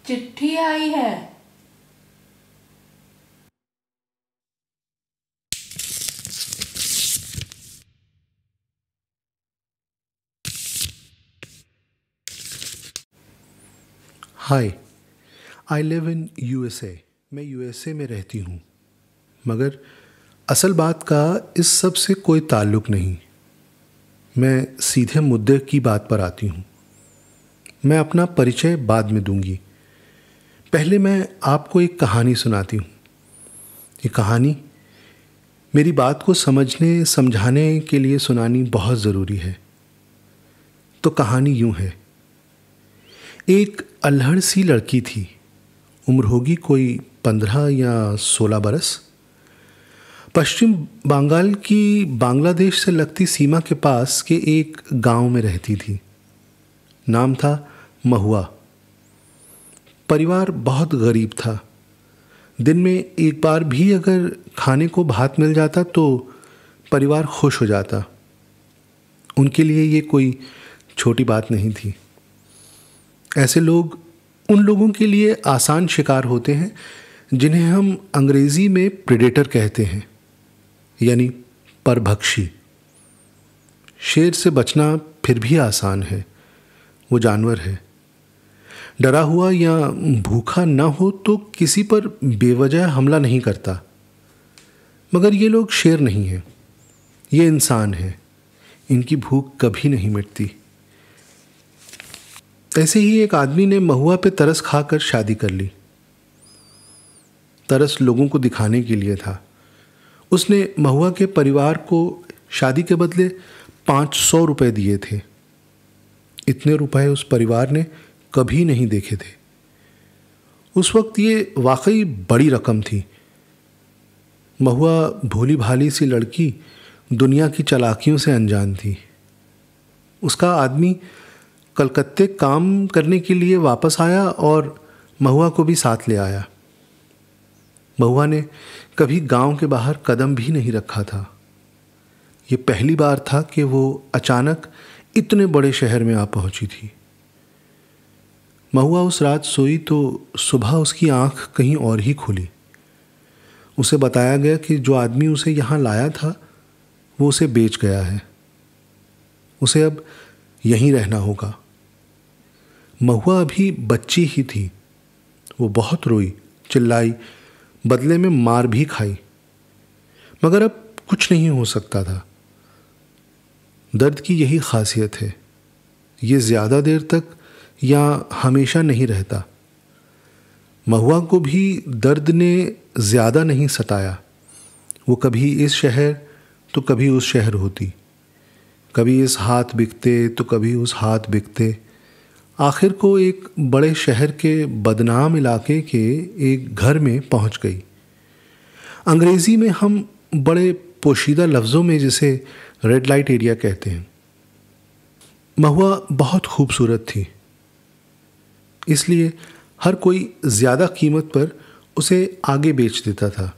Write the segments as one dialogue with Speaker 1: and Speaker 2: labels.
Speaker 1: चिट्ठी आई है।
Speaker 2: हाय, I live in USA. मैं यूएसए में रहती हूँ, मगर असल बात का इस सब से कोई ताल्लुक़ नहीं। मैं सीधे मुद्दे की बात पर आती हूँ। मैं अपना परिचय बाद में दूंगी। पहले मैं आपको एक कहानी सुनाती हूँ। ये कहानी मेरी बात को समझने समझाने के लिए सुनानी बहुत ज़रूरी है। तो कहानी यूँ है। एक अल्हड़ सी लड़की थी। उम्र होगी कोई 15 या 16 बरस। पश्चिम बंगाल की बांग्लादेश से लगती सीमा के पास के एक गांव में रहती थी। नाम था महुआ। परिवार बहुत गरीब था। दिन में एक बार भी अगर खाने को भात मिल जाता तो परिवार खुश हो जाता। उनके लिए ये कोई छोटी बात नहीं थी। ऐसे लोग उन लोगों के लिए आसान शिकार होते हैं जिन्हें हम अंग्रेज़ी में प्रेडेटर कहते हैं, यानी परभक्षी। शेर से बचना फिर भी आसान है, वो जानवर है। डरा हुआ या भूखा न हो तो किसी पर बेवजह हमला नहीं करता। मगर ये लोग शेर नहीं हैं, ये इंसान हैं। इनकी भूख कभी नहीं मिटती। ऐसे ही एक आदमी ने महुआ पे तरस खाकर शादी कर ली। तरस लोगों को दिखाने के लिए था। उसने महुआ के परिवार को शादी के बदले 500 रुपए दिए थे। इतने रुपए उस परिवार ने कभी नहीं देखे थे। उस वक्त ये वाकई बड़ी रकम थी। महुआ भोली भाली सी लड़की दुनिया की चालाकियों से अनजान थी। उसका आदमी कलकत्ते काम करने के लिए वापस आया और महुआ को भी साथ ले आया। महुआ ने कभी गांव के बाहर कदम भी नहीं रखा था। ये पहली बार था कि वो अचानक इतने बड़े शहर में आ पहुंची थी। महुआ उस रात सोई तो सुबह उसकी आंख कहीं और ही खुली। उसे बताया गया कि जो आदमी उसे यहाँ लाया था वो उसे बेच गया है। उसे अब यहीं रहना होगा। महुआ अभी बच्ची ही थी। वो बहुत रोई, चिल्लाई, बदले में मार भी खाई, मगर अब कुछ नहीं हो सकता था। दर्द की यही खासियत है, ये ज़्यादा देर तक या हमेशा नहीं रहता। महुआ को भी दर्द ने ज़्यादा नहीं सताया। वो कभी इस शहर तो कभी उस शहर होती, कभी इस हाथ बिकते तो कभी उस हाथ बिकते। आखिर को एक बड़े शहर के बदनाम इलाके के एक घर में पहुंच गई। अंग्रेज़ी में हम बड़े पोशीदा लफ्ज़ों में जिसे रेड लाइट एरिया कहते हैं। महुआ बहुत खूबसूरत थी, इसलिए हर कोई ज़्यादा कीमत पर उसे आगे बेच देता था।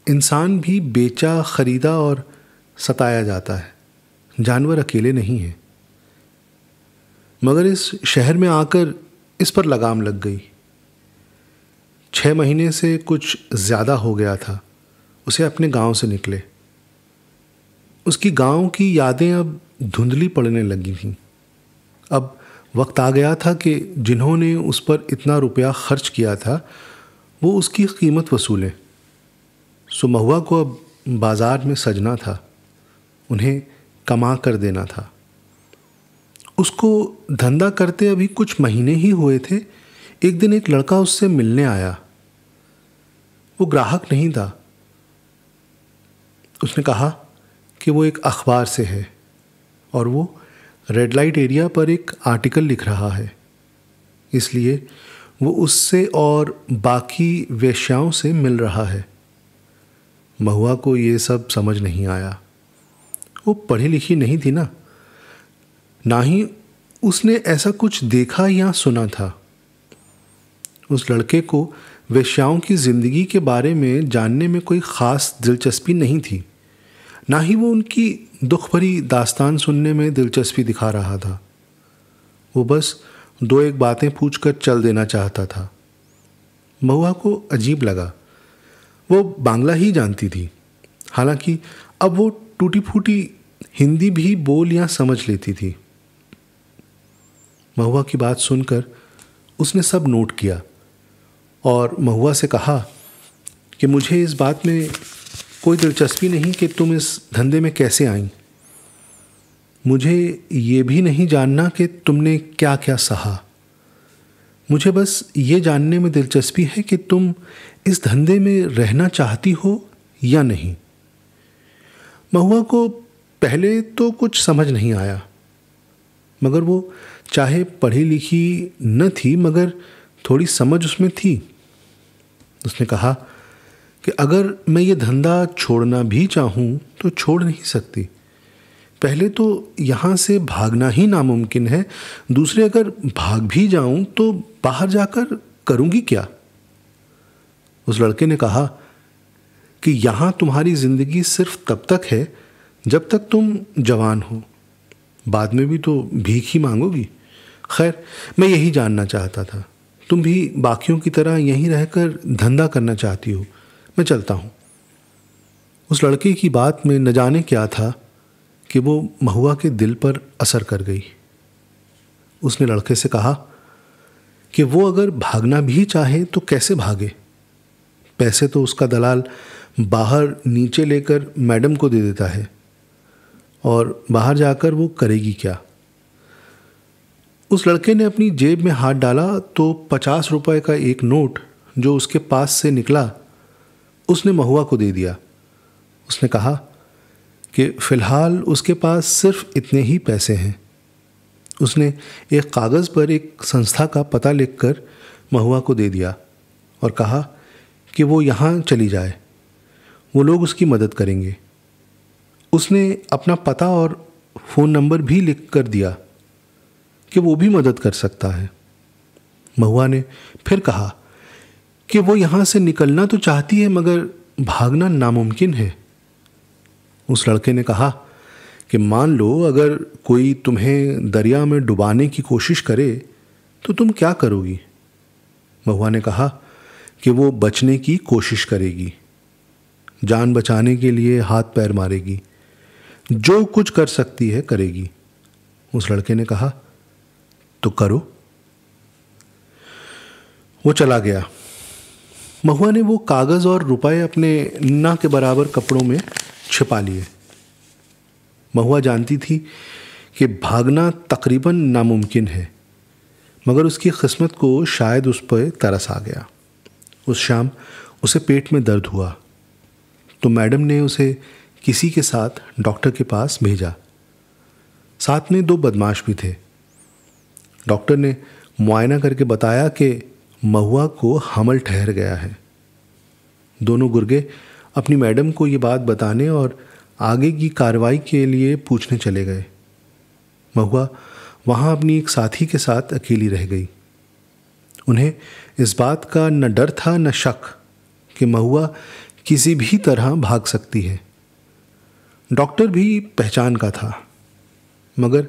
Speaker 2: इंसान भी बेचा, ख़रीदा और सताया जाता है। जानवर अकेले नहीं हैं। मगर इस शहर में आकर इस पर लगाम लग गई। 6 महीने से कुछ ज़्यादा हो गया था उसे अपने गांव से निकले। उसकी गांव की यादें अब धुंधली पड़ने लगी थीं। अब वक्त आ गया था कि जिन्होंने उस पर इतना रुपया खर्च किया था वो उसकी कीमत वसूलें। सो महुआ को अब बाज़ार में सजना था, उन्हें कमा कर देना था। उसको धंधा करते अभी कुछ महीने ही हुए थे। एक दिन एक लड़का उससे मिलने आया। वो ग्राहक नहीं था। उसने कहा कि वो एक अखबार से है और वो रेड लाइट एरिया पर एक आर्टिकल लिख रहा है, इसलिए वो उससे और बाकी वेश्याओं से मिल रहा है। महुआ को ये सब समझ नहीं आया। वो पढ़ी लिखी नहीं थी ना ही उसने ऐसा कुछ देखा या सुना था। उस लड़के को वेश्याओं की ज़िंदगी के बारे में जानने में कोई ख़ास दिलचस्पी नहीं थी, ना ही वो उनकी दुख भरी दास्तान सुनने में दिलचस्पी दिखा रहा था। वो बस दो एक बातें पूछकर चल देना चाहता था। महुआ को अजीब लगा। वो बांग्ला ही जानती थी, हालांकि अब वो टूटी फूटी हिंदी भी बोल या समझ लेती थी। महुआ की बात सुनकर उसने सब नोट किया और महुआ से कहा कि मुझे इस बात में कोई दिलचस्पी नहीं कि तुम इस धंधे में कैसे आई। मुझे ये भी नहीं जानना कि तुमने क्या क्या सहा। मुझे बस ये जानने में दिलचस्पी है कि तुम इस धंधे में रहना चाहती हो या नहीं। महुआ को पहले तो कुछ समझ नहीं आया, मगर वो चाहे पढ़ी लिखी न थी मगर थोड़ी समझ उसमें थी। उसने कहा कि अगर मैं ये धंधा छोड़ना भी चाहूँ तो छोड़ नहीं सकती। पहले तो यहाँ से भागना ही नामुमकिन है, दूसरे अगर भाग भी जाऊँ तो बाहर जाकर करूँगी क्या। उस लड़के ने कहा कि यहाँ तुम्हारी ज़िंदगी सिर्फ तब तक है जब तक तुम जवान हो, बाद में भी तो भीख ही मांगोगी। खैर, मैं यही जानना चाहता था, तुम भी बाकियों की तरह यहीं रहकर धंधा करना चाहती हो। मैं चलता हूँ। उस लड़के की बात में न जाने क्या था कि वो महुआ के दिल पर असर कर गई। उसने लड़के से कहा कि वो अगर भागना भी चाहे तो कैसे भागे। पैसे तो उसका दलाल बाहर नीचे लेकर मैडम को दे देता है, और बाहर जाकर वो करेगी क्या। उस लड़के ने अपनी जेब में हाथ डाला तो 50 रुपए का एक नोट जो उसके पास से निकला उसने महुआ को दे दिया। उसने कहा कि फ़िलहाल उसके पास सिर्फ इतने ही पैसे हैं। उसने एक कागज़ पर एक संस्था का पता लिखकर महुआ को दे दिया और कहा कि वो यहाँ चली जाए, वो लोग उसकी मदद करेंगे। उसने अपना पता और फ़ोन नंबर भी लिख कर दिया कि वो भी मदद कर सकता है। महुआ ने फिर कहा कि वो यहाँ से निकलना तो चाहती है मगर भागना नामुमकिन है। उस लड़के ने कहा कि मान लो अगर कोई तुम्हें दरिया में डुबाने की कोशिश करे तो तुम क्या करोगी। महुआ ने कहा कि वो बचने की कोशिश करेगी, जान बचाने के लिए हाथ पैर मारेगी, जो कुछ कर सकती है करेगी। उस लड़के ने कहा तो करो। वो चला गया। महुआ ने वो कागज़ और रुपए अपने ना के बराबर कपड़ों में छिपा लिए। महुआ जानती थी कि भागना तकरीबन नामुमकिन है, मगर उसकी किस्मत को शायद उस पर तरस आ गया। उस शाम उसे पेट में दर्द हुआ तो मैडम ने उसे किसी के साथ डॉक्टर के पास भेजा। साथ में 2 बदमाश भी थे। डॉक्टर ने मुआयना करके बताया कि महुआ को हमल ठहर गया है। दोनों गुर्गे अपनी मैडम को ये बात बताने और आगे की कार्रवाई के लिए पूछने चले गए। महुआ वहाँ अपनी एक साथी के साथ अकेली रह गई। उन्हें इस बात का न डर था न शक कि महुआ किसी भी तरह भाग सकती है। डॉक्टर भी पहचान का था, मगर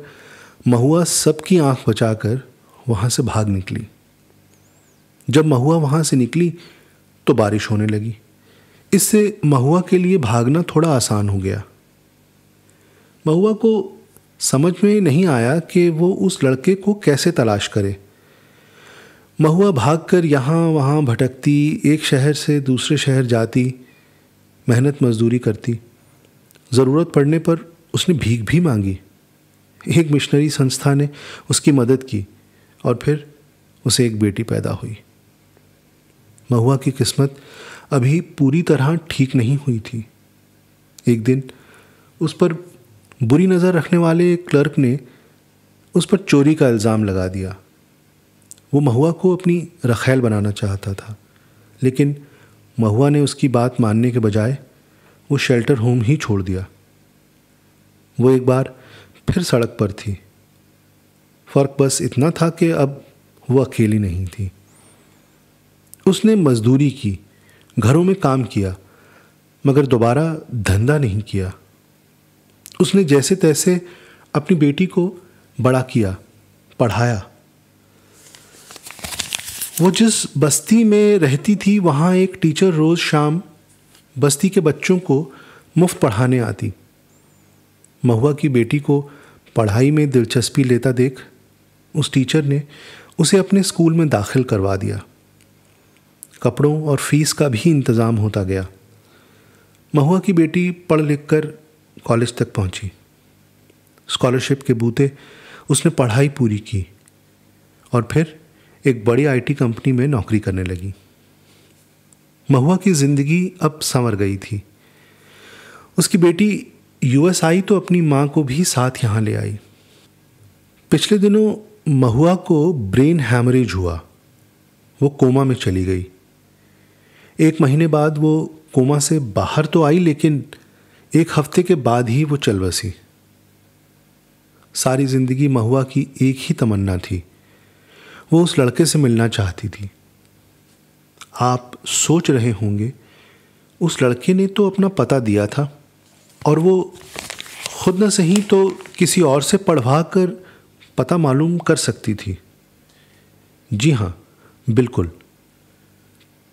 Speaker 2: महुआ सबकी आंख बचाकर वहाँ से भाग निकली। जब महुआ वहाँ से निकली तो बारिश होने लगी। इससे महुआ के लिए भागना थोड़ा आसान हो गया। महुआ को समझ में नहीं आया कि वो उस लड़के को कैसे तलाश करे। महुआ भागकर यहाँ वहाँ भटकती, एक शहर से दूसरे शहर जाती, मेहनत मजदूरी करती। ज़रूरत पड़ने पर उसने भीख भी मांगी। एक मिशनरी संस्था ने उसकी मदद की और फिर उसे एक बेटी पैदा हुई। महुआ की किस्मत अभी पूरी तरह ठीक नहीं हुई थी। एक दिन उस पर बुरी नज़र रखने वाले एक क्लर्क ने उस पर चोरी का इल्ज़ाम लगा दिया। वो महुआ को अपनी रखैल बनाना चाहता था, लेकिन महुआ ने उसकी बात मानने के बजाय वो शेल्टर होम ही छोड़ दिया। वो एक बार फिर सड़क पर थी। फ़र्क बस इतना था कि अब वो अकेली नहीं थी। उसने मजदूरी की, घरों में काम किया, मगर दोबारा धंधा नहीं किया। उसने जैसे तैसे अपनी बेटी को बड़ा किया, पढ़ाया। वो जिस बस्ती में रहती थी वहाँ एक टीचर रोज़ शाम बस्ती के बच्चों को मुफ्त पढ़ाने आती। महुआ की बेटी को पढ़ाई में दिलचस्पी लेता देख उस टीचर ने उसे अपने स्कूल में दाखिल करवा दिया। कपड़ों और फीस का भी इंतज़ाम होता गया। महुआ की बेटी पढ़ लिख कर कॉलेज तक पहुंची। स्कॉलरशिप के बूते उसने पढ़ाई पूरी की और फिर एक बड़ी आईटी कंपनी में नौकरी करने लगी। महुआ की ज़िंदगी अब संवर गई थी। उसकी बेटी यूएस आई तो अपनी माँ को भी साथ यहाँ ले आई। पिछले दिनों महुआ को ब्रेन हैमरेज हुआ। वो कोमा में चली गई। 1 महीने बाद वो कोमा से बाहर तो आई, लेकिन 1 हफ्ते के बाद ही वो चल बसी। सारी ज़िंदगी महुआ की एक ही तमन्ना थी, वो उस लड़के से मिलना चाहती थी। आप सोच रहे होंगे, उस लड़के ने तो अपना पता दिया था और वो खुद न सही तो किसी और से पढ़वा कर पता मालूम कर सकती थी। जी हाँ, बिल्कुल।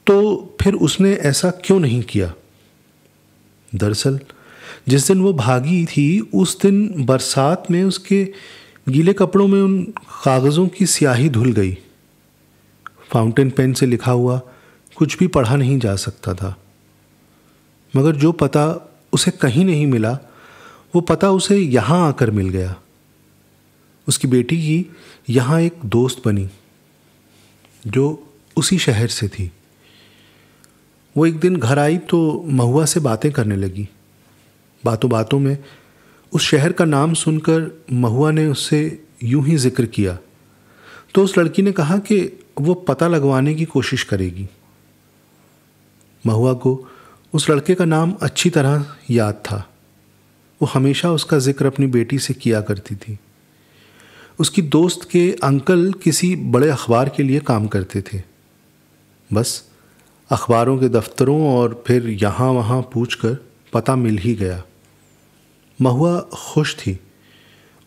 Speaker 2: तो फिर उसने ऐसा क्यों नहीं किया? दरअसल जिस दिन वो भागी थी उस दिन बरसात में उसके गीले कपड़ों में उन कागज़ों की स्याही धुल गई। फाउंटेन पेन से लिखा हुआ कुछ भी पढ़ा नहीं जा सकता था, मगर जो पता उसे कहीं नहीं मिला वो पता उसे यहाँ आकर मिल गया। उसकी बेटी की यहाँ एक दोस्त बनी जो उसी शहर से थी। वो एक दिन घर आई तो महुआ से बातें करने लगी। बातों बातों में उस शहर का नाम सुनकर महुआ ने उससे यूं ही जिक्र किया तो उस लड़की ने कहा कि वो पता लगवाने की कोशिश करेगी। महुआ को उस लड़के का नाम अच्छी तरह याद था। वो हमेशा उसका जिक्र अपनी बेटी से किया करती थी। उसकी दोस्त के अंकल किसी बड़े अखबार के लिए काम करते थे। बस अखबारों के दफ्तरों और फिर यहाँ वहाँ पूछकर पता मिल ही गया। महुआ खुश थी।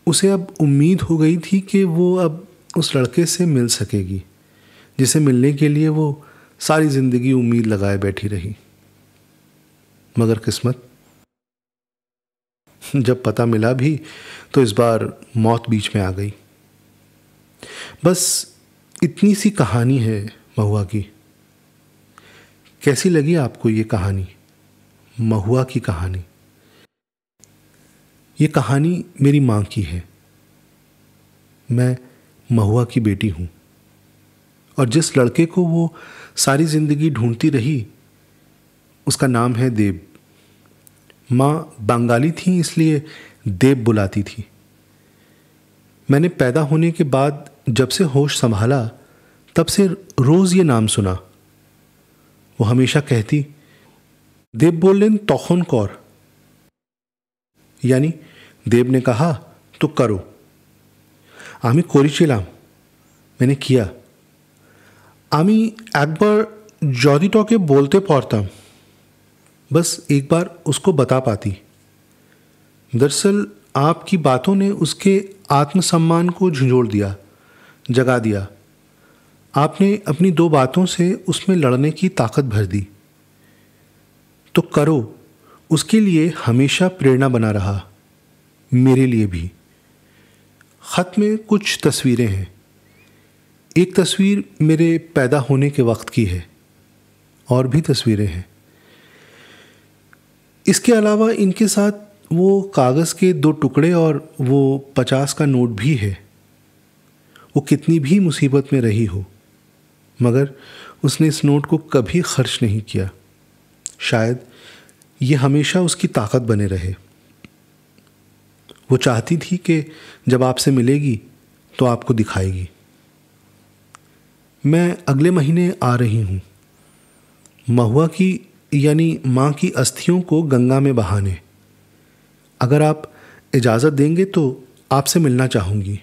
Speaker 2: उसे अब उम्मीद हो गई थी कि वो अब उस लड़के से मिल सकेगी जिसे मिलने के लिए वो सारी ज़िंदगी उम्मीद लगाए बैठी रही। मगर किस्मत, जब पता मिला भी तो इस बार मौत बीच में आ गई। बस इतनी सी कहानी है महुआ की। कैसी लगी आपको ये कहानी, महुआ की कहानी? ये कहानी मेरी माँ की है। मैं महुआ की बेटी हूँ और जिस लड़के को वो सारी ज़िंदगी ढूंढती रही उसका नाम है देव। माँ बंगाली थी इसलिए देव बुलाती थी। मैंने पैदा होने के बाद जब से होश संभाला तब से रोज़ ये नाम सुना। वो हमेशा कहती, देव बोलें तखन कर, यानी देव ने कहा तो करो। आमी करेছিলাম, मैंने किया। आमी एक बार যদি তোকে बोलते पारताम, बस एक बार उसको बता पाती। दरअसल आपकी बातों ने उसके आत्मसम्मान को झंझोड़ दिया, जगा दिया। आपने अपनी 2 बातों से उसमें लड़ने की ताकत भर दी। तो करो उसके लिए हमेशा प्रेरणा बना रहा, मेरे लिए भी। ख़त में कुछ तस्वीरें हैं। एक तस्वीर मेरे पैदा होने के वक्त की है, और भी तस्वीरें हैं। इसके अलावा इनके साथ वो कागज़ के 2 टुकड़े और वो 50 का नोट भी है। वो कितनी भी मुसीबत में रही हो, मगर उसने इस नोट को कभी खर्च नहीं किया। शायद ये हमेशा उसकी ताकत बने रहे। वो चाहती थी कि जब आपसे मिलेगी तो आपको दिखाएगी। मैं अगले महीने आ रही हूँ महुआ की यानी माँ की अस्थियों को गंगा में बहाने। अगर आप इजाज़त देंगे तो आपसे मिलना चाहूँगी।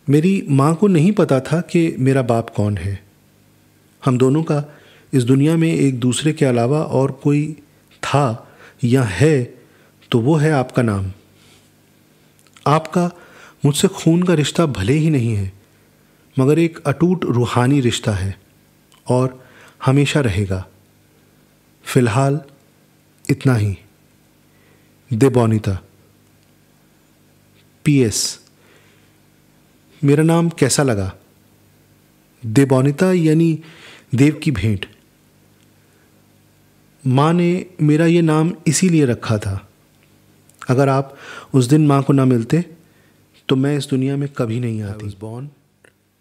Speaker 2: मेरी माँ को नहीं पता था कि मेरा बाप कौन है। हम दोनों का इस दुनिया में एक दूसरे के अलावा और कोई था या है तो वो है आपका नाम। आपका मुझसे खून का रिश्ता भले ही नहीं है, मगर एक अटूट रूहानी रिश्ता है और हमेशा रहेगा। फिलहाल इतना ही। दे बोनिता। PS, मेरा नाम कैसा लगा? दे बोनिता यानी देव की भेंट। माँ ने मेरा ये नाम इसीलिए रखा था। अगर आप उस दिन माँ को ना मिलते तो मैं इस दुनिया में कभी नहीं आती। I was born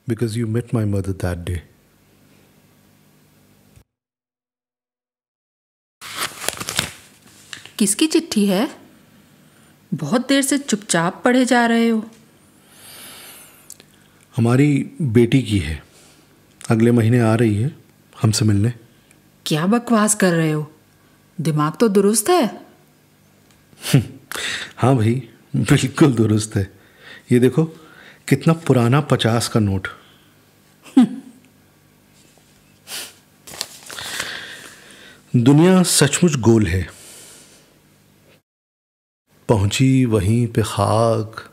Speaker 2: because you met my mother that day.
Speaker 1: किसकी चिट्ठी है? बहुत देर से चुपचाप पढ़े जा रहे हो।
Speaker 2: हमारी बेटी की है। अगले महीने आ रही है हमसे मिलने।
Speaker 1: क्या बकवास कर रहे हो? दिमाग तो दुरुस्त है।
Speaker 2: हाँ भाई, बिल्कुल दुरुस्त है। ये देखो कितना पुराना 50 का नोट। दुनिया सचमुच गोल है। पहुंची वहीं पे खाक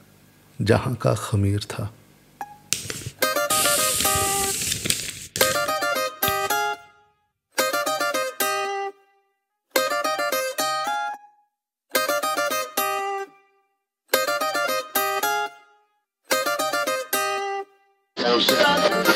Speaker 2: जहां का खमीर था।
Speaker 3: Stop.